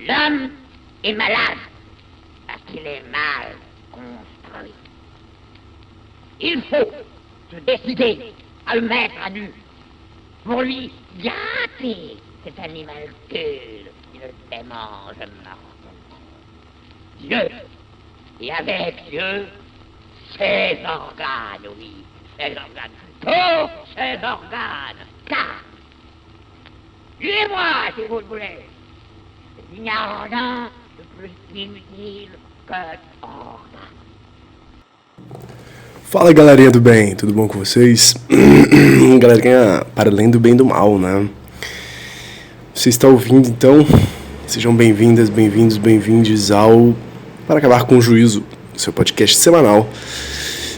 L'homme est malade parce qu'il est mal construit. Il faut se décider à le mettre à nu pour lui gâter cet animal qui le démange mortellement. Dieu, et avec Dieu, ses organes, oui, ses organes, tous ses organes, car, suivez-moi si vous le voulez, il n'y a rien de plus inutile que organe. Fala galerinha do bem, tudo bom com vocês? Galerinha para além do bem e do mal, né? Você está ouvindo então? Sejam bem-vindas, bem-vindos, bem-vindes ao Para Acabar com o Juízo, seu podcast semanal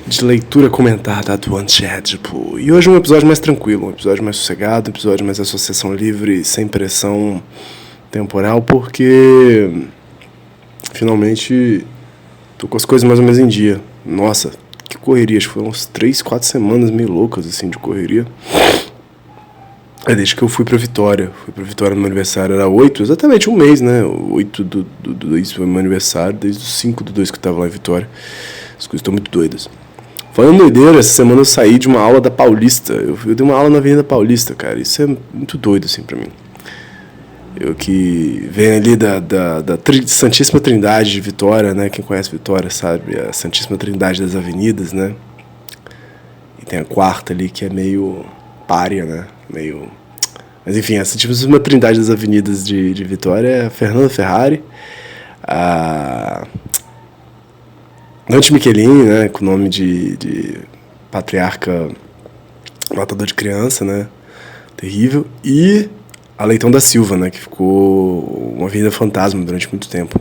de leitura comentada do Uncharted. E hoje um episódio mais tranquilo, um episódio mais sossegado, um episódio mais associação livre, sem pressão temporal, porque finalmente tô com as coisas mais ou menos em dia. Nossa, que correria, acho que foram uns 3, 4 semanas meio loucas assim de correria. Desde que eu fui pra Vitória. Fui pra Vitória no meu aniversário, era 8, exatamente um mês, né? 8 do 2 foi meu aniversário, desde os 5 do 2 que eu tava lá em Vitória. As coisas estão muito doidas. Falando doideira, essa semana eu saí de uma aula da Paulista. Eu dei uma aula na Avenida Paulista, cara. Isso é muito doido, assim, pra mim. Eu que venho ali da Santíssima Trindade de Vitória, né? Quem conhece Vitória sabe, a Santíssima Trindade das Avenidas, né? E tem a quarta ali que é meio pária, né? Mas enfim, a Santíssima Trindade das Avenidas de Vitória é a Fernanda Ferrari, a Dante Michelin, né? Com o nome de patriarca matador de criança, né? Terrível. E a Leitão da Silva, né, que ficou uma avenida fantasma durante muito tempo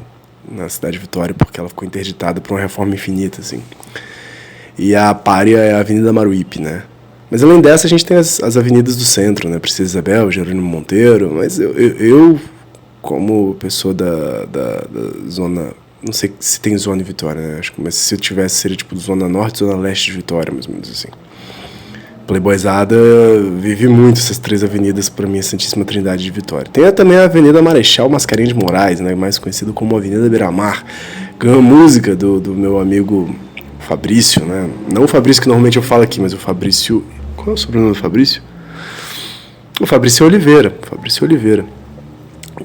na cidade de Vitória, porque ela ficou interditada por uma reforma infinita, assim. E a Pária é a Avenida Maruípe, né. Mas além dessa, a gente tem as avenidas do centro, né, Princesa Isabel, Jerônimo Monteiro, mas eu como pessoa da zona, não sei se tem zona em Vitória, né, acho que, mas se eu tivesse, seria tipo zona norte, zona leste de Vitória, mais ou menos assim. Playboyzada, vive muito essas 3 avenidas para mim, a Santíssima Trindade de Vitória. Tem também a Avenida Marechal Mascarenhas de Moraes, né, mais conhecido como Avenida Beira-Mar, que é uma música do meu amigo Fabrício, né? Não o Fabrício que normalmente eu falo aqui, mas o Fabrício... Qual é o sobrenome do Fabrício? O Fabrício Oliveira,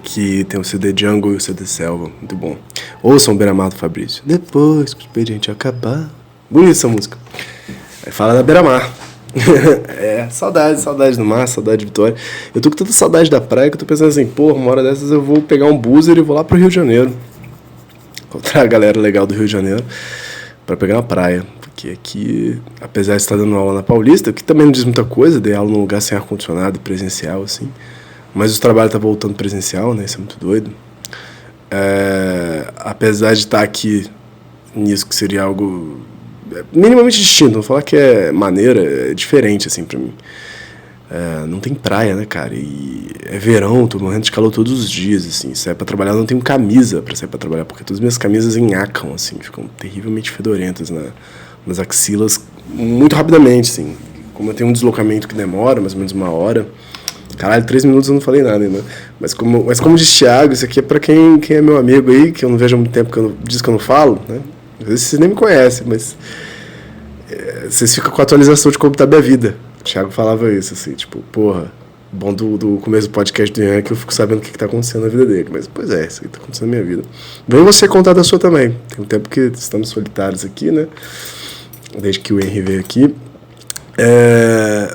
que tem o CD Jungle e o CD Selva, muito bom. Ouçam o Beira-Mar do Fabrício. Depois que o expediente acabar... Bonita essa música. Aí fala da Beira-Mar. Saudade do mar, saudade de Vitória. Eu tô com tanta saudade da praia que eu tô pensando assim, porra, uma hora dessas eu vou pegar um buzzer e vou lá pro Rio de Janeiro, encontrar a galera legal do Rio de Janeiro pra pegar uma praia, porque aqui, apesar de estar dando aula na Paulista, que também não diz muita coisa, dei aula num lugar sem ar-condicionado e presencial, assim, mas o trabalho tá voltando presencial, né, isso é muito doido. Apesar de estar aqui nisso que seria algo minimamente distinto, não falar que é maneira, é diferente, assim, pra mim. Não tem praia, né, cara, e é verão, tô morrendo de calor todos os dias, assim, sair pra trabalhar, não tenho camisa pra sair pra trabalhar, porque todas as minhas camisas enhacam, assim, ficam terrivelmente fedorentas nas axilas, muito rapidamente, assim, como eu tenho um deslocamento que demora, mais ou menos 1 hora, caralho, 3 minutos eu não falei nada ainda, mas como diz Thiago, isso aqui é pra quem é meu amigo aí, que eu não vejo há muito tempo, diz que eu não falo, né. Às vezes vocês nem me conhecem, mas vocês ficam com a atualização de como tá a minha vida. O Thiago falava isso, assim, tipo, porra, bom do começo do podcast do Ian é que eu fico sabendo o que tá acontecendo na vida dele. Mas, pois é, isso aí tá acontecendo na minha vida. Vem você contar da sua também. Tem um tempo que estamos solitários aqui, né? Desde que o Henry veio aqui.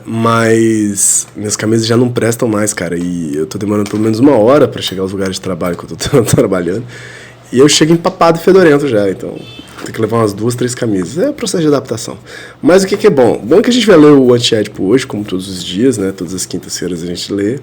Mas minhas camisas já não prestam mais, cara. E eu tô demorando pelo menos 1 hora pra chegar aos lugares de trabalho que eu tô trabalhando. E eu chego empapado e fedorento já, então tem que levar umas 2, 3 camisas. É processo de adaptação. Mas o que é bom? Bom é que a gente vai ler o Uncharted hoje, como todos os dias, né? Todas as quintas-feiras a gente lê.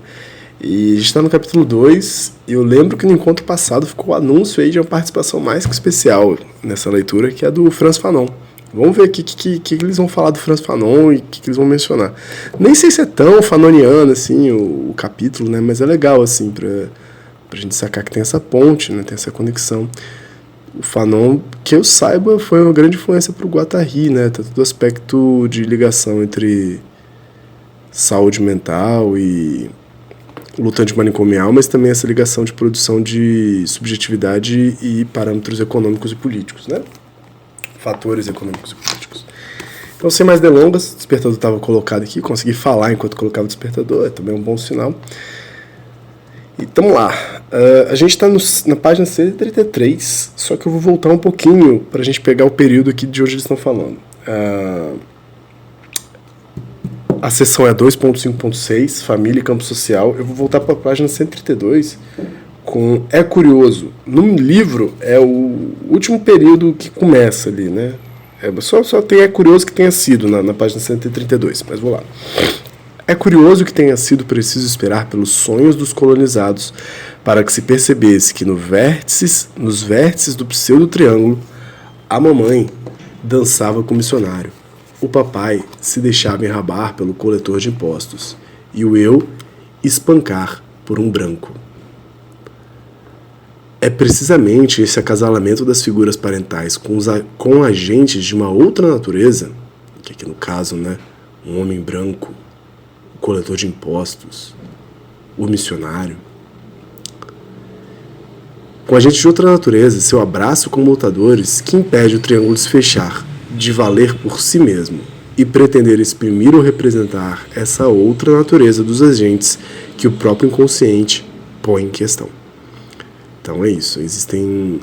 E a gente tá no capítulo 2. E eu lembro que no encontro passado ficou o anúncio aí de uma participação mais que especial nessa leitura, que é do Frantz Fanon. Vamos ver o que eles vão falar do Frantz Fanon e o que eles vão mencionar. Nem sei se é tão fanoniano, assim, o capítulo, né? Mas é legal, assim, pra gente sacar que tem essa ponte, né? Tem essa conexão. O Fanon, que eu saiba, foi uma grande influência para o Guattari, né? Tanto do aspecto de ligação entre saúde mental e luta antimanicomial, mas também essa ligação de produção de subjetividade e parâmetros econômicos e políticos, né? Fatores econômicos e políticos. Então, sem mais delongas, o despertador estava colocado aqui, consegui falar enquanto colocava o despertador, é também um bom sinal. E tamo lá. A gente está na página 133, só que eu vou voltar um pouquinho para a gente pegar o período aqui de onde eles estão falando. A seção é 2.5.6, Família e Campo Social. Eu vou voltar para a página 132 com É Curioso. No livro é o último período que começa ali, né? Só tem É Curioso que tenha sido na página 132, mas vou lá. É curioso que tenha sido preciso esperar pelos sonhos dos colonizados para que se percebesse que nos vértices do pseudo-triângulo, a mamãe dançava com o missionário, o papai se deixava enrabar pelo coletor de impostos e o eu espancar por um branco. É precisamente esse acasalamento das figuras parentais com agentes de uma outra natureza, que aqui no caso, né, um homem branco, o coletor de impostos, o missionário, com agentes de outra natureza, seu abraço com lutadores, que impede o triângulo de se fechar, de valer por si mesmo e pretender exprimir ou representar essa outra natureza dos agentes que o próprio inconsciente põe em questão. Então é isso, existem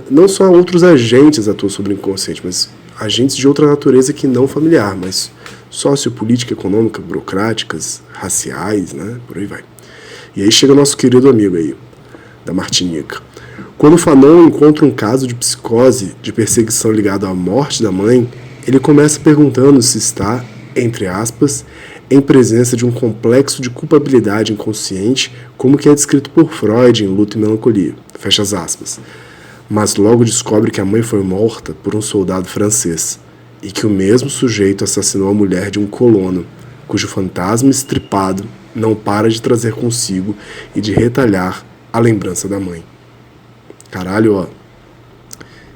não só outros agentes atuam sobre o inconsciente, mas agentes de outra natureza que não familiar, mas sociopolítica, econômica, burocráticas, raciais, né? Por aí vai. E aí chega nosso querido amigo aí, da Martinica. Quando Fanon encontra um caso de psicose, de perseguição ligado à morte da mãe, ele começa perguntando se está, entre aspas, em presença de um complexo de culpabilidade inconsciente, como que é descrito por Freud em Luto e Melancolia, fecha as aspas. Mas logo descobre que a mãe foi morta por um soldado francês, e que o mesmo sujeito assassinou a mulher de um colono, cujo fantasma estripado não para de trazer consigo e de retalhar a lembrança da mãe. Caralho, ó.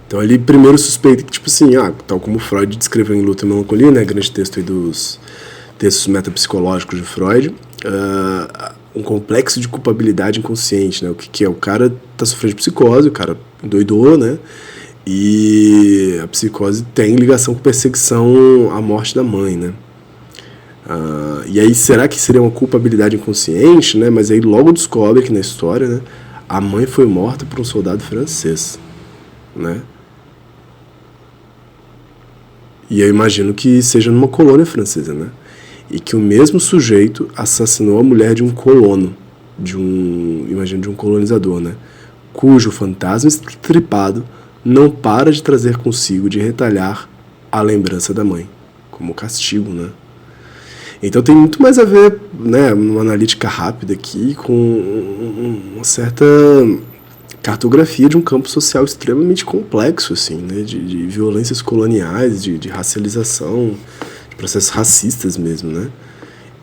Então ele primeiro suspeita que, tipo assim, tal como Freud descreveu em Luto e Melancolia, né, grande texto aí dos textos metapsicológicos de Freud, um complexo de culpabilidade inconsciente, né, o que é? O cara tá sofrendo de psicose, o cara endoidou, né, e a psicose tem ligação com perseguição à morte da mãe, né. E aí será que seria uma culpabilidade inconsciente, né, mas aí logo descobre que na história, né, a mãe foi morta por um soldado francês, né? E eu imagino que seja numa colônia francesa, né? E que o mesmo sujeito assassinou a mulher de um colono, imagino de um colonizador, né? Cujo fantasma estripado não para de trazer consigo, de retalhar a lembrança da mãe, como castigo, né? Então tem muito mais a ver, né, uma analítica rápida aqui, com uma certa cartografia de um campo social extremamente complexo, assim, né, de violências coloniais, de racialização, de processos racistas mesmo, né?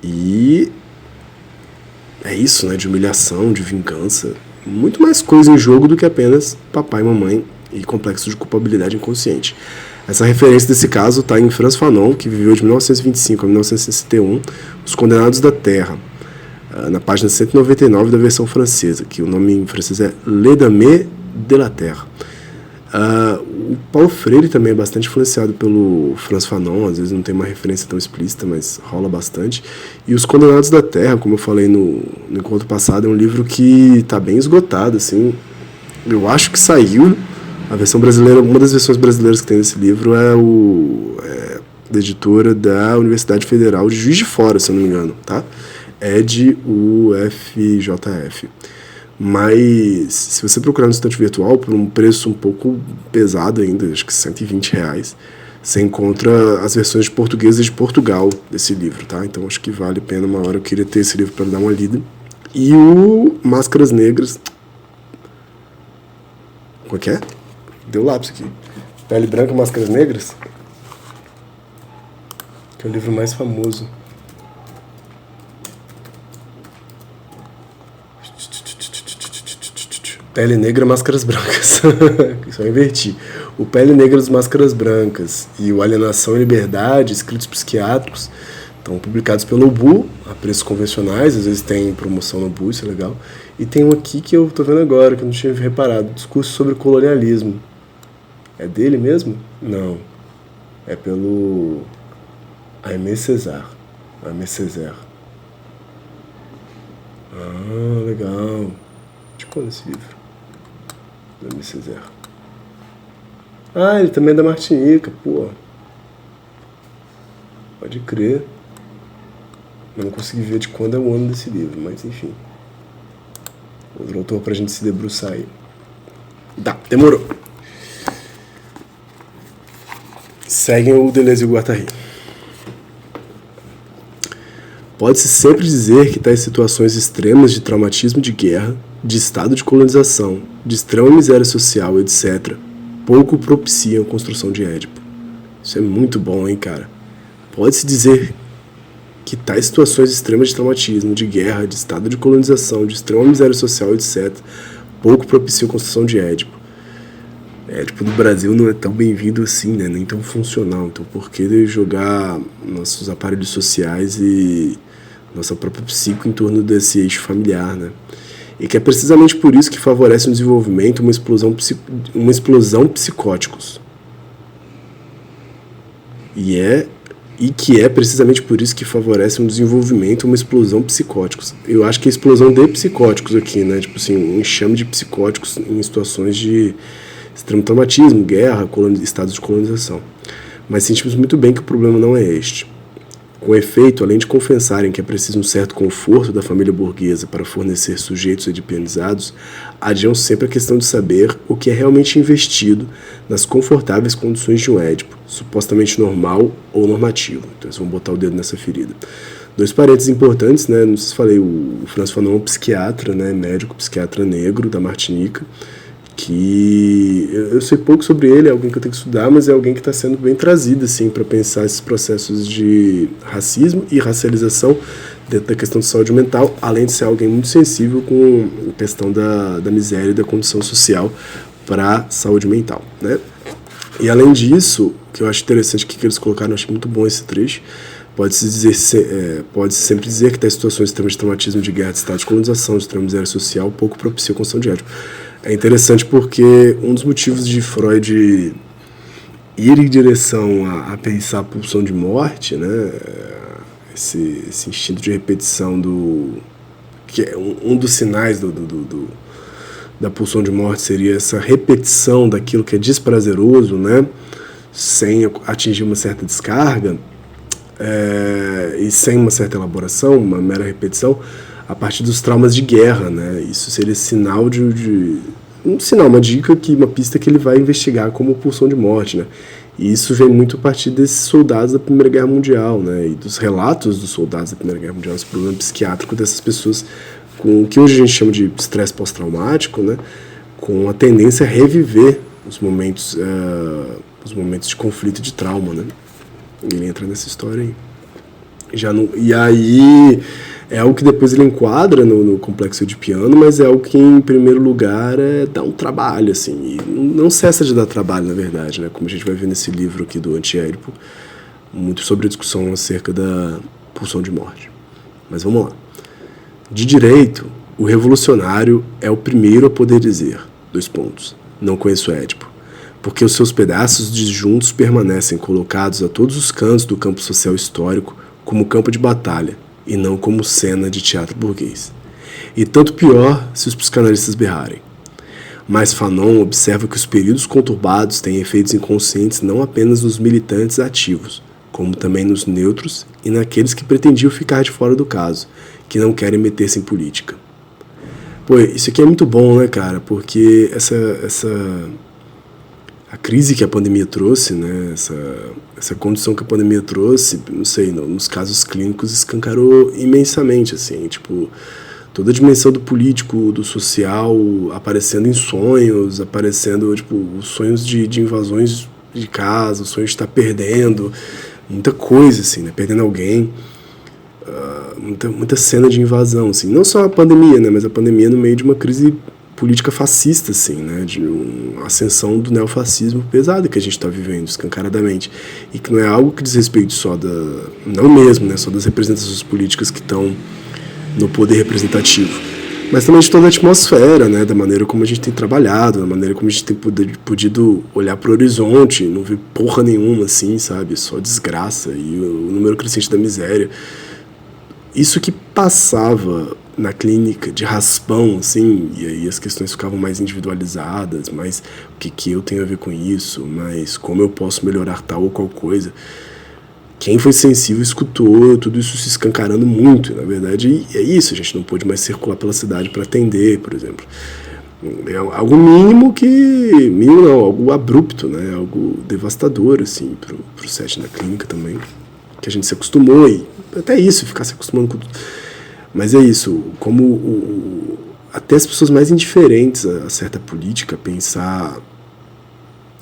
E é isso, né, de humilhação, de vingança, muito mais coisa em jogo do que apenas papai, mamãe e complexo de culpabilidade inconsciente. Essa referência desse caso está em Franz Fanon, que viveu de 1925 a 1961, Os Condenados da Terra, na página 199 da versão francesa, que o nome em francês é Les Dames de la Terre. O Paulo Freire também é bastante influenciado pelo Franz Fanon, às vezes não tem uma referência tão explícita, mas rola bastante. E Os Condenados da Terra, como eu falei no encontro passado, é um livro que está bem esgotado, assim. Eu acho que saiu. A versão brasileira, uma das versões brasileiras que tem nesse livro é da editora da Universidade Federal de Juiz de Fora, se eu não me engano, tá? É de UFJF. Mas se você procurar no estante virtual por um preço um pouco pesado ainda, acho que R$120, você encontra as versões de português e de Portugal desse livro, tá? Então acho que vale a pena, uma hora eu queria ter esse livro para dar uma lida. E o Máscaras Negras... Como é que é? Deu lápis aqui. Pele Branca, Máscaras Negras, que é o livro mais famoso. Pele Negra, Máscaras Brancas. Só inverti. O Pele Negra, Máscaras Brancas e o Alienação e Liberdade, escritos psiquiátricos, Estão publicados pelo Ubu, a preços convencionais, às vezes tem promoção no Ubu, isso é legal. E tem um aqui que eu tô vendo agora, que eu não tinha reparado, Discurso sobre o Colonialismo. É dele mesmo? Não. É pelo Aimé Césaire. Aimé Césaire. Ah, legal. De quando esse livro? Do Aimé Césaire. Ah, ele também é da Martinica, pô. Pode crer. Eu não consegui ver de quando é o ano desse livro, mas enfim. Outro autor pra gente se debruçar aí. Tá, demorou. Seguem o Deleuze e o Guattari. Pode-se sempre dizer que tais situações extremas de traumatismo de guerra, de estado de colonização, de extrema miséria social, etc., pouco propiciam a construção de Édipo. Isso é muito bom, hein, cara? Pode-se dizer que tais situações extremas de traumatismo, de guerra, de estado de colonização, de extrema miséria social, etc., pouco propiciam a construção de Édipo. Édipo no Brasil não é tão bem-vindo assim, né? Nem tão funcional. Então, por que jogar nossos aparelhos sociais e nossa própria psique em torno desse eixo familiar, né? E que é precisamente por isso que favorece um desenvolvimento, uma explosão psicóticos. E que é precisamente por isso que favorece um desenvolvimento, uma explosão psicóticos. Eu acho que é a explosão de psicóticos aqui, né? Tipo assim, um enxame de psicóticos em situações de extremo traumatismo, guerra, estados de colonização. Mas sentimos muito bem que o problema não é este. Com efeito, além de confessarem que é preciso um certo conforto da família burguesa para fornecer sujeitos edipianizados, adiam sempre a questão de saber o que é realmente investido nas confortáveis condições de um Édipo, supostamente normal ou normativo. Então eles vão botar o dedo nessa ferida. Dois parênteses importantes, né? Não sei se falei, o François Fanon é um psiquiatra, né? Médico, psiquiatra negro da Martinica, que eu sei pouco sobre ele, é alguém que eu tenho que estudar, mas é alguém que está sendo bem trazido assim, para pensar esses processos de racismo e racialização dentro da questão de saúde mental, além de ser alguém muito sensível com a questão da miséria e da condição social para a saúde mental, né? E além disso, o que eu acho interessante que eles colocaram, eu achei muito bom esse trecho, pode-se sempre dizer que tais situações extremas de traumatismo de guerra, de estado de colonização, de extrema miséria social, pouco propicia a construção de Édipo. É interessante porque um dos motivos de Freud ir em direção a pensar a pulsão de morte, né, esse instinto de repetição que é um dos sinais da pulsão de morte seria essa repetição daquilo que é desprazeroso, né, sem atingir uma certa descarga e sem uma certa elaboração, uma mera repetição, a partir dos traumas de guerra, né? Isso seria sinal uma dica, uma pista que ele vai investigar como pulsão de morte, né? E isso vem muito a partir desses soldados da Primeira Guerra Mundial, né? E dos relatos dos soldados da Primeira Guerra Mundial, esse problema psiquiátrico dessas pessoas com o que hoje a gente chama de estresse pós-traumático, né? Com a tendência a reviver os momentos de conflito e de trauma, né? Ele entra nessa história aí. E aí é algo que depois ele enquadra no complexo edipiano, mas é algo que, em primeiro lugar, dá um trabalho, assim, e não cessa de dar trabalho, na verdade, né? Como a gente vai ver nesse livro aqui do Anti-Édipo, muito sobre a discussão acerca da pulsão de morte. Mas vamos lá. De direito, o revolucionário é o primeiro a poder dizer, não conheço Édipo, porque os seus pedaços disjuntos permanecem colocados a todos os cantos do campo social histórico como campo de batalha, e não como cena de teatro burguês. E tanto pior se os psicanalistas berrarem. Mas Fanon observa que os períodos conturbados têm efeitos inconscientes não apenas nos militantes ativos, como também nos neutros e naqueles que pretendiam ficar de fora do caso, que não querem meter-se em política. Pô, isso aqui é muito bom, né, cara? Porque a crise que a pandemia trouxe, né, essa condição que a pandemia trouxe, não sei, nos casos clínicos escancarou imensamente, assim, tipo, toda a dimensão do político, do social, aparecendo em sonhos, aparecendo, tipo, os sonhos de invasões de casa, os sonhos de estar perdendo, muita coisa, assim, né, perdendo alguém, muita cena de invasão, assim, não só a pandemia, né, mas a pandemia no meio de uma crise política fascista, assim, né, de uma ascensão do neofascismo pesado que a gente está vivendo, escancaradamente, e que não é algo que diz respeito só não mesmo, né, só das representações políticas que estão no poder representativo, mas também de toda a atmosfera, né, da maneira como a gente tem trabalhado, da maneira como a gente tem podido olhar para o horizonte, não ver porra nenhuma, assim, sabe, só desgraça e o número crescente da miséria. Isso que passava na clínica de raspão, assim, e aí as questões ficavam mais individualizadas, mas o que eu tenho a ver com isso, mas como eu posso melhorar tal ou qual coisa. Quem foi sensível escutou tudo isso se escancarando muito, na verdade, é isso, a gente não pôde mais circular pela cidade para atender, por exemplo. É algo mínimo não, algo abrupto, né, algo devastador, assim, pro set da clínica também, que a gente se acostumou, e até isso, ficar se acostumando com tudo. Mas é isso, como até as pessoas mais indiferentes a certa política, pensar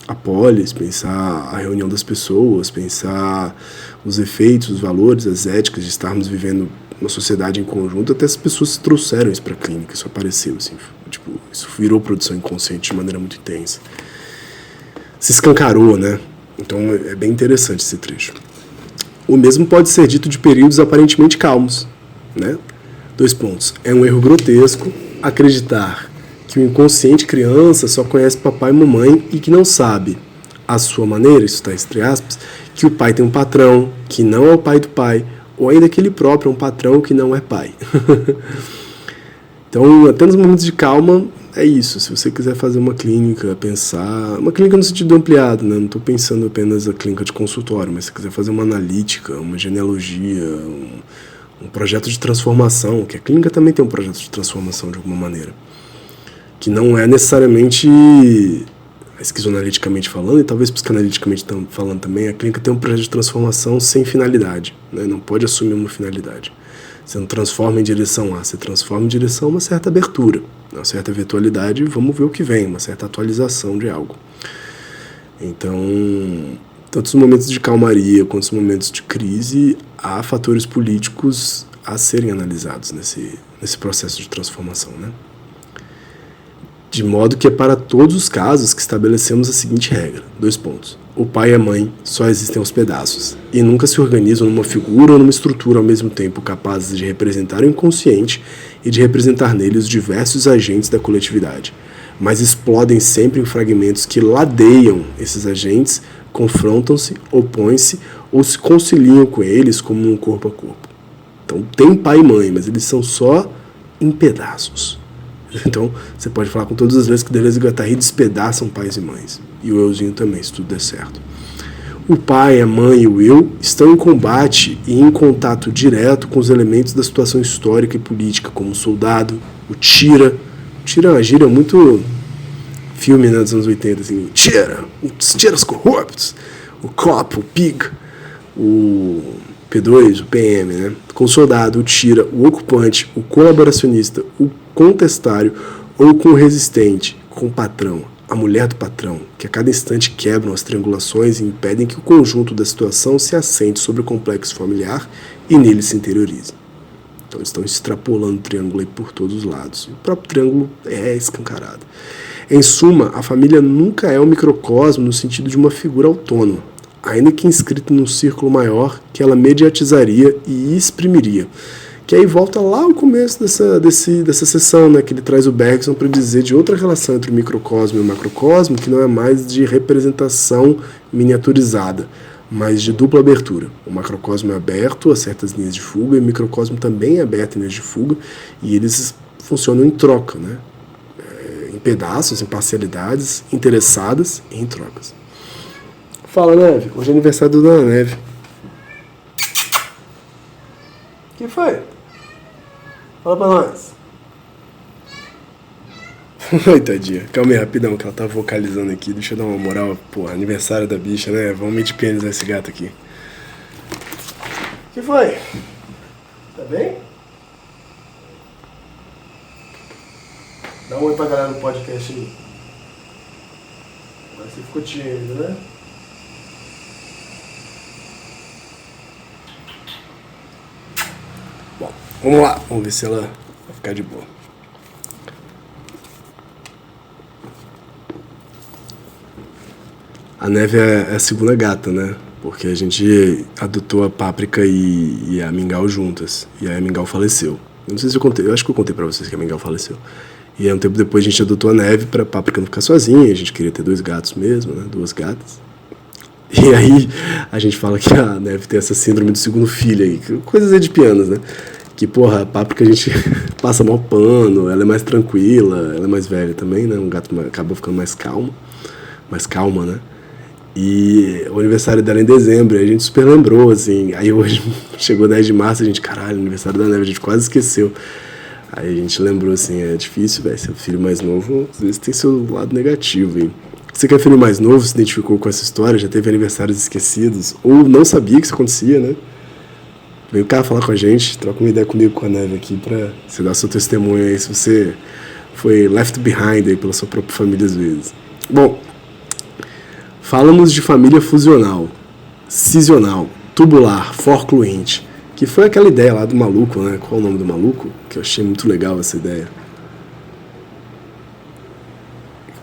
a polis, pensar a reunião das pessoas, pensar os efeitos, os valores, as éticas de estarmos vivendo uma sociedade em conjunto, até as pessoas trouxeram isso para a clínica, isso apareceu, assim, tipo, isso virou produção inconsciente de maneira muito intensa. Se escancarou, né? Então é bem interessante esse trecho. O mesmo pode ser dito de períodos aparentemente calmos, né? 2 pontos. É um erro grotesco acreditar que o inconsciente criança só conhece papai e mamãe e que não sabe, à sua maneira, isso está entre aspas, que o pai tem um patrão, que não é o pai do pai, ou ainda que ele próprio é um patrão que não é pai. Então, até nos momentos de calma, é isso. Se você quiser fazer uma clínica, pensar... Uma clínica no sentido ampliado, né? Não estou pensando apenas a clínica de consultório, mas se quiser fazer uma analítica, uma genealogia, um projeto de transformação, que a clínica também tem um projeto de transformação de alguma maneira, que não é necessariamente esquizoanaliticamente falando, e talvez psicanaliticamente falando também, a clínica tem um projeto de transformação sem finalidade, né? Não pode assumir uma finalidade. Você não transforma em direção A, você transforma em direção a uma certa abertura, uma certa virtualidade, vamos ver o que vem, uma certa atualização de algo. Então, tanto os momentos de calmaria quanto os momentos de crise, há fatores políticos a serem analisados nesse processo de transformação, né? De modo que é para todos os casos que estabelecemos a seguinte regra, 2 pontos. O pai e a mãe só existem aos pedaços, e nunca se organizam numa figura ou numa estrutura ao mesmo tempo capazes de representar o inconsciente e de representar nele os diversos agentes da coletividade, mas explodem sempre em fragmentos que ladeiam esses agentes, confrontam-se, opõem-se ou se conciliam com eles como num corpo a corpo. Então tem pai e mãe, mas eles são só em pedaços. Então, você pode falar com todas as vezes que Deleuze e Guattari despedaçam pais e mães. E o euzinho também, se tudo der certo. O pai, a mãe e o eu estão em combate e em contato direto com os elementos da situação histórica e política, como o soldado, o tira. O tira é uma gíria muito filme, né, dos anos 80, assim. Tira, os tiras corruptos, o cop, o pig, o P2, o PM, né? Com o soldado, o tira, o ocupante, o colaboracionista, o contestário ou com o resistente, com o patrão, a mulher do patrão, que a cada instante quebram as triangulações e impedem que o conjunto da situação se assente sobre o complexo familiar e nele se interiorize. Então eles estão extrapolando o triângulo aí por todos os lados. O próprio triângulo é escancarado. Em suma, a família nunca é um microcosmo no sentido de uma figura autônoma, ainda que inscrita num círculo maior que ela mediatizaria e exprimiria. Que aí volta lá ao começo dessa sessão, né, que ele traz o Bergson para dizer de outra relação entre o microcosmo e o macrocosmo, que não é mais de representação miniaturizada, mas de dupla abertura. O macrocosmo é aberto a certas linhas de fuga, e o microcosmo também é aberto em linhas de fuga, e eles funcionam em troca, né, em pedaços, em parcialidades, interessadas e em trocas. Fala, Neve. Hoje é aniversário da Dona Neve. O que foi? Fala pra nós. Oi, tadinha. Calma aí, rapidão, que ela tá vocalizando aqui. Deixa eu dar uma moral. Pô, aniversário da bicha, né? Vamos medir pênis nesse gato aqui. O que foi? Tá bem? Dá um oi pra galera do podcast aí. Agora você ficou tímido, né? Bom, vamos lá. Vamos ver se ela vai ficar de boa. A Neve é a segunda gata, né? Porque a gente adotou a Páprica e a Mingau juntas. E aí a Mingau faleceu. Eu não sei se eu contei, eu acho que eu contei pra vocês que a Mingau faleceu. E aí um tempo depois a gente adotou a Neve pra Páprica não ficar sozinha. A gente queria ter 2 gatos mesmo, né? 2 gatas. E aí a gente fala que a Neve tem essa síndrome do segundo filho aí. Coisas edipianas, né? Que, porra, a Páprica a gente passa mal pano, ela é mais tranquila, ela é mais velha também, né? Um gato acaba ficando mais calma, né? E o aniversário dela é em dezembro, e a gente super lembrou, assim. Aí hoje chegou 10 de março, a gente, caralho, aniversário da Neve, a gente quase esqueceu. Aí a gente lembrou, assim, é difícil, velho, ser filho mais novo, às vezes tem seu lado negativo, hein? Você que é filho mais novo, se identificou com essa história, já teve aniversários esquecidos, ou não sabia que isso acontecia, né? Vem cá falar com a gente, troca uma ideia comigo, com a Neve aqui, pra você dar seu testemunho aí, se você foi left behind aí pela sua própria família às vezes. Bom, falamos de família fusional, cisional, tubular, forcluente, que foi aquela ideia lá do maluco, né? Qual é o nome do maluco? Que eu achei muito legal essa ideia.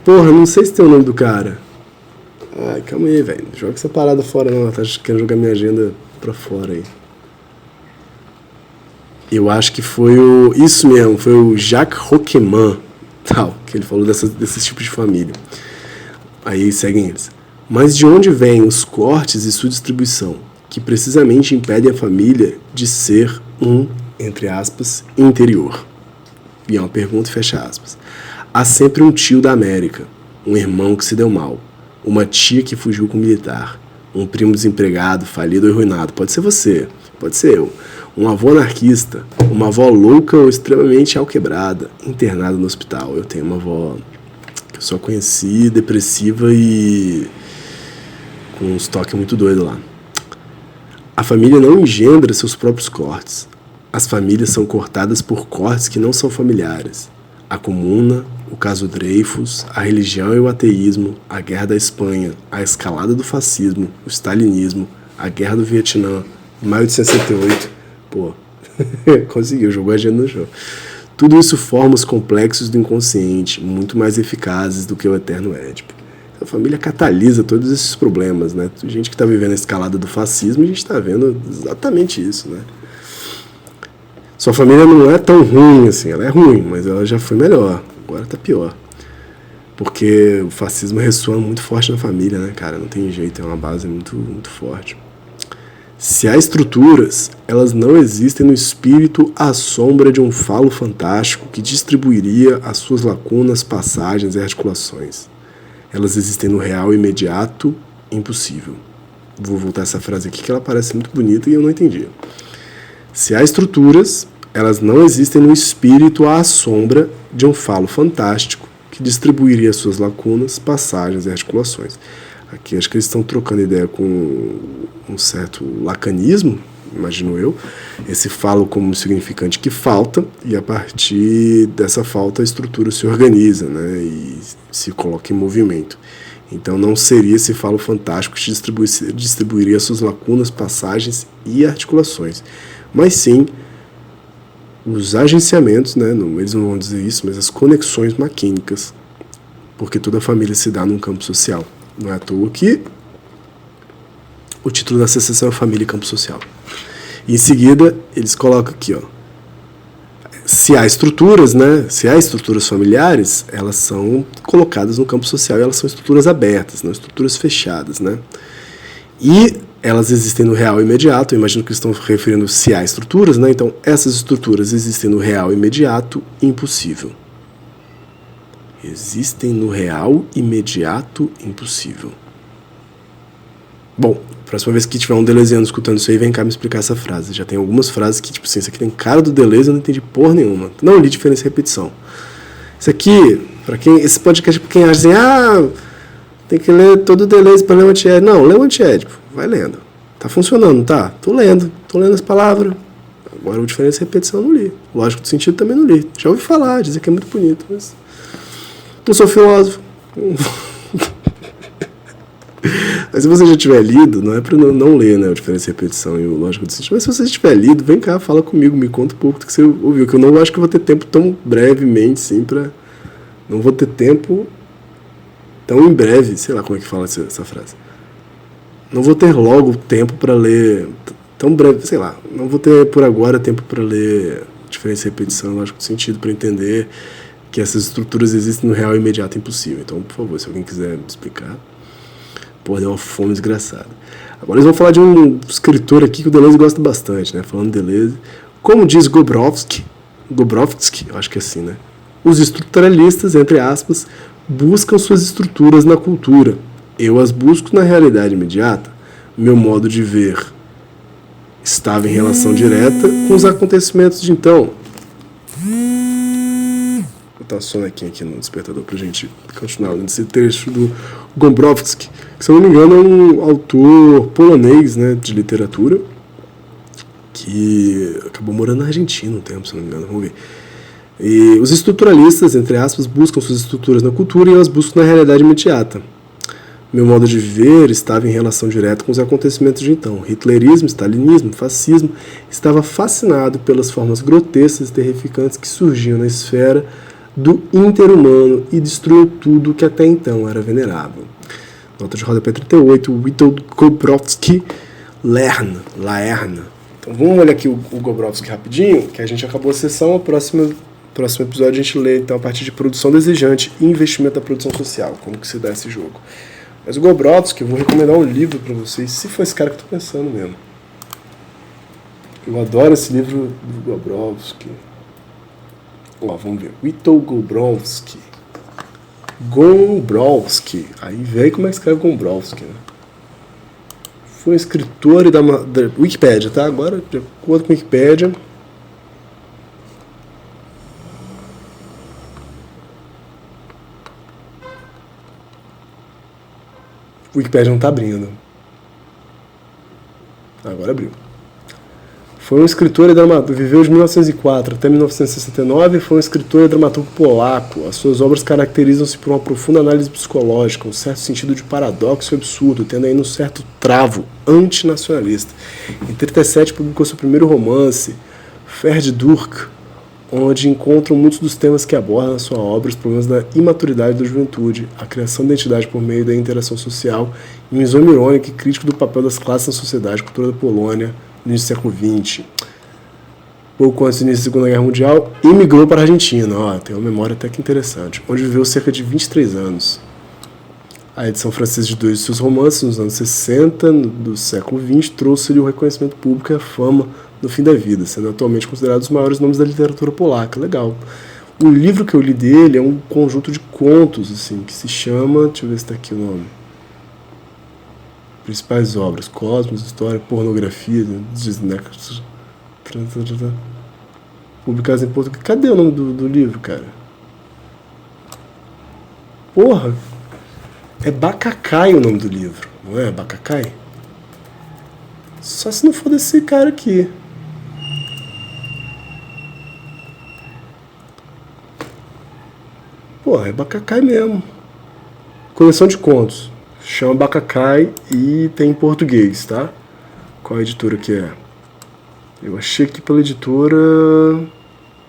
Porra, não sei se tem o nome do cara. Ai, calma aí, velho. Não joga essa parada fora não, ela tá querendo jogar minha agenda pra fora aí. Eu acho que foi isso mesmo, foi o Jacques Roqueman, tal, que ele falou desses tipos de família. Aí seguem eles. Mas de onde vêm os cortes e sua distribuição, que precisamente impedem a família de ser entre aspas, interior? E é uma pergunta e fecha aspas. Há sempre um tio da América, um irmão que se deu mal, uma tia que fugiu com um militar, um primo desempregado, falido ou arruinado. Pode ser você, pode ser eu. Um avô anarquista, uma avó louca ou extremamente alquebrada, internada no hospital. Eu tenho uma avó que eu só conheci, depressiva e com uns toques muito doidos lá. A família não engendra seus próprios cortes. As famílias são cortadas por cortes que não são familiares. A comuna, o caso Dreyfus, a religião e o ateísmo, a guerra da Espanha, a escalada do fascismo, o stalinismo, a guerra do Vietnã, maio de 68. Pô, conseguiu, jogou a agenda no jogo. Tudo isso forma os complexos do inconsciente, muito mais eficazes do que o eterno Édipo. A família catalisa todos esses problemas, né? A gente que está vivendo a escalada do fascismo, a gente está vendo exatamente isso, né? Sua família não é tão ruim assim, ela é ruim, mas ela já foi melhor, agora está pior. Porque o fascismo ressoa muito forte na família, né, cara? Não tem jeito, é uma base muito, muito forte. Se há estruturas, elas não existem no espírito à sombra de um falo fantástico que distribuiria as suas lacunas, passagens e articulações. Elas existem no real imediato, impossível. Vou voltar essa frase aqui que ela parece muito bonita e eu não entendi. Se há estruturas, elas não existem no espírito à sombra de um falo fantástico que distribuiria as suas lacunas, passagens e articulações. Aqui acho que eles estão trocando ideia com um certo lacanismo, imagino eu. Esse falo como significante que falta, e a partir dessa falta a estrutura se organiza, né, e se coloca em movimento. Então não seria esse falo fantástico que distribuiria suas lacunas, passagens e articulações, mas sim os agenciamentos, né, eles não vão dizer isso, mas as conexões maquínicas, porque toda a família se dá num campo social. Não é à toa que o título da sessão é Família e Campo Social. E em seguida, eles colocam aqui, ó, se há estruturas, né, se há estruturas familiares, elas são colocadas no campo social e elas são estruturas abertas, não estruturas fechadas, né? E elas existem no real imediato, eu imagino que estão referindo se há estruturas, né? Então, essas estruturas existem no real imediato, impossível. Existem no real imediato, impossível. Bom, próxima vez que tiver um deleuziano escutando isso aí, vem cá me explicar essa frase. Já tem algumas frases que, tipo assim, isso aqui tem cara do Deleuze, eu não entendi porra nenhuma. Não li diferença e repetição. Isso aqui, pra quem, esse podcast é pra quem acha assim, tem que ler todo o Deleuze pra ler o Antiédipo. Não, lê o Antiédipo, vai lendo. Tá funcionando, tá? Tô lendo as palavras. Agora o diferença e repetição eu não li. Lógico do sentido também não li. Já ouvi falar, dizer que é muito bonito, mas não sou filósofo. Mas se você já tiver lido, não é pra não ler, né, o diferença e repetição e o lógico do sentido, mas se você já tiver lido, vem cá, fala comigo, me conta um pouco do que você ouviu, que eu não acho que eu vou ter tempo tão brevemente, sim, não vou ter tempo tão em breve, sei lá como é que fala essa frase. Não vou ter logo tempo para ler, tão breve, sei lá, não vou ter por agora tempo para ler diferença e repetição, lógico, sentido, para entender que essas estruturas existem no real, imediato e impossível. Então, por favor, se alguém quiser me explicar, pô, deu uma fome desgraçada. Agora eles vão falar de um escritor aqui que o Deleuze gosta bastante, né? Falando de Deleuze. Como diz Gombrowski, eu acho que é assim, né? Os estruturalistas, entre aspas, buscam suas estruturas na cultura. Eu as busco na realidade imediata. Meu modo de ver estava em relação direta com os acontecimentos de então. Vou botar só aqui no despertador pra gente continuar nesse trecho do Gombrowski, que, se eu não me engano, é um autor polonês, né, de literatura, que acabou morando na Argentina um tempo, se não me engano, vamos ver. E os estruturalistas, entre aspas, buscam suas estruturas na cultura e eu as busco na realidade imediata. Meu modo de ver estava em relação direta com os acontecimentos de então. Hitlerismo, stalinismo, fascismo, estava fascinado pelas formas grotescas e terrificantes que surgiam na esfera do interhumano e destruiu tudo que até então era venerável. Nota de rodapé 38, Witold Gombrowski, Laerna. Então vamos olhar aqui o Gombrowski rapidinho, que a gente acabou a sessão, próximo episódio a gente lê então a partir de produção desejante e investimento da produção social, como que se dá esse jogo. Mas o Gombrowski, eu vou recomendar um livro para vocês, se for esse cara que eu tô pensando mesmo. Eu adoro esse livro do Gombrowski. Ó, vamos ver. Witold Gombrowski. Aí vem como é que escreve Gombrowski, né? Foi escritor da Wikipédia, tá? Agora, de acordo com a Wikipédia. O Wikipédia não tá abrindo. Agora abriu. Foi um escritor e dramaturgo, viveu de 1904 até 1969 e foi um escritor e dramaturgo polaco. As suas obras caracterizam-se por uma profunda análise psicológica, um certo sentido de paradoxo e absurdo, tendo ainda um certo travo antinacionalista. Em 1937 publicou seu primeiro romance, Ferdurk, onde encontram muitos dos temas que aborda na sua obra, os problemas da imaturidade da juventude, a criação da identidade por meio da interação social e um exame irônico e crítico do papel das classes na sociedade e cultura da Polônia no início do século XX. Pouco antes do início da Segunda Guerra Mundial, emigrou para a Argentina, tem uma memória até que interessante, onde viveu cerca de 23 anos. A edição francesa de dois de seus romances, nos anos 60 do século XX, trouxe-lhe o reconhecimento público e a fama no fim da vida, sendo atualmente considerado um dos maiores nomes da literatura polaca. Legal. O livro que eu li dele é um conjunto de contos, assim, que se chama... Deixa eu ver se está aqui o nome. Principais obras: Cosmos, História, Pornografia, publicados em português. Cadê o nome do livro, cara? Porra! É Bacacai o nome do livro, não é? Bacacai? Só se não for desse cara aqui. Porra, é Bacacai mesmo. Coleção de contos. Chama Bacacai e tem em português, tá? Qual a editora que é? Eu achei aqui pela editora...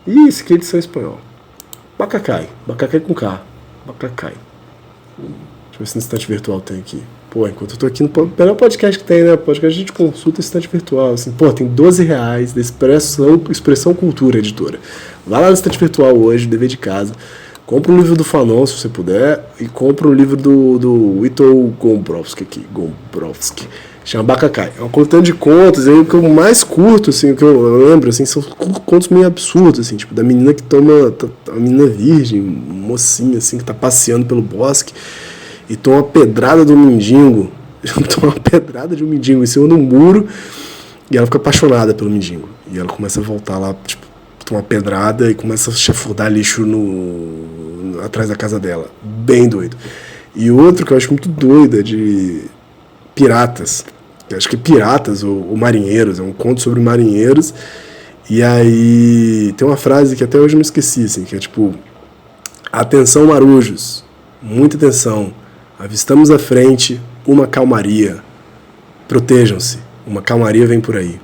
Ih, esse aqui é edição em espanhol. Bacacai. Bacacai com K. Bacacai. Deixa eu ver se no estante virtual tem aqui. Pô, enquanto eu tô aqui no melhor podcast que tem, né? Podcast a gente consulta estante virtual. Assim, pô, tem R$12 da Expressão Cultura, editora. Vai lá no estante virtual hoje, dever de casa. Compra um livro do Fanon, se você puder, e compra um livro do Witold Gombrowski aqui. Gombrowski. Chama Bacacai. É uma coletânea de contos, aí o que eu mais curto, assim, o que eu lembro, assim, são contos meio absurdos, assim, tipo, da menina que toma, a menina virgem, mocinha, assim, que tá passeando pelo bosque, e toma uma pedrada do mendigo, toma uma pedrada de um mendigo em cima de um muro, e ela fica apaixonada pelo mendigo. E ela começa a voltar lá, tipo, toma uma pedrada e começa a chafurdar lixo atrás da casa dela. Bem doido. E outro que eu acho muito doido é de piratas. Eu acho que piratas ou marinheiros. É um conto sobre marinheiros. E aí tem uma frase que até hoje eu não esqueci, assim, que é tipo: atenção, marujos, muita atenção. Avistamos à frente uma calmaria. Protejam-se, uma calmaria vem por aí.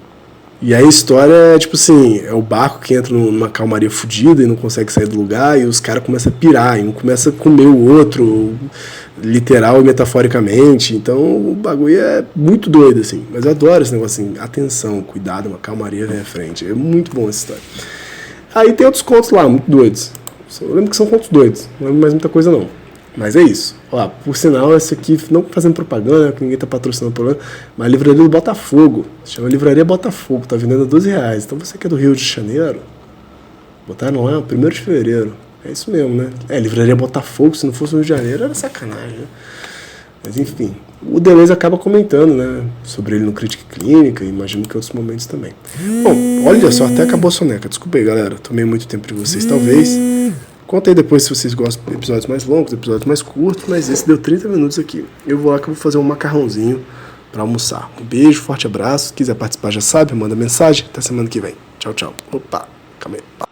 E aí a história é tipo assim, é o barco que entra numa calmaria fodida e não consegue sair do lugar, e os caras começam a pirar, e um começa a comer o outro, literal e metaforicamente. Então o bagulho é muito doido, assim. Mas eu adoro esse negócio assim, atenção, cuidado, uma calmaria vem à frente. É muito bom essa história. Aí tem outros contos lá, muito doidos. Eu lembro que são contos doidos, não lembro mais muita coisa não. Mas é isso. Ó, por sinal, esse aqui, não fazendo propaganda, que ninguém tá patrocinando o programa, mas a livraria do Botafogo. Se chama Livraria Botafogo, tá vendendo a R$12. Então você que é do Rio de Janeiro, botaram lá, 1º de fevereiro. É isso mesmo, né? É, Livraria Botafogo, se não fosse no Rio de Janeiro, era sacanagem, né? Mas enfim, o Deleuze acaba comentando, né, sobre ele no Crítica Clínica, e imagino que em outros momentos também. Bom, olha só, até acabou a soneca. Desculpa aí, galera, tomei muito tempo de vocês, talvez. Conta aí depois se vocês gostam de episódios mais longos, episódios mais curtos, mas esse deu 30 minutos aqui. Eu vou lá que eu vou fazer um macarrãozinho pra almoçar. Um beijo, forte abraço. Se quiser participar já sabe, manda mensagem. Até semana que vem. Tchau, tchau. Opa, calma aí.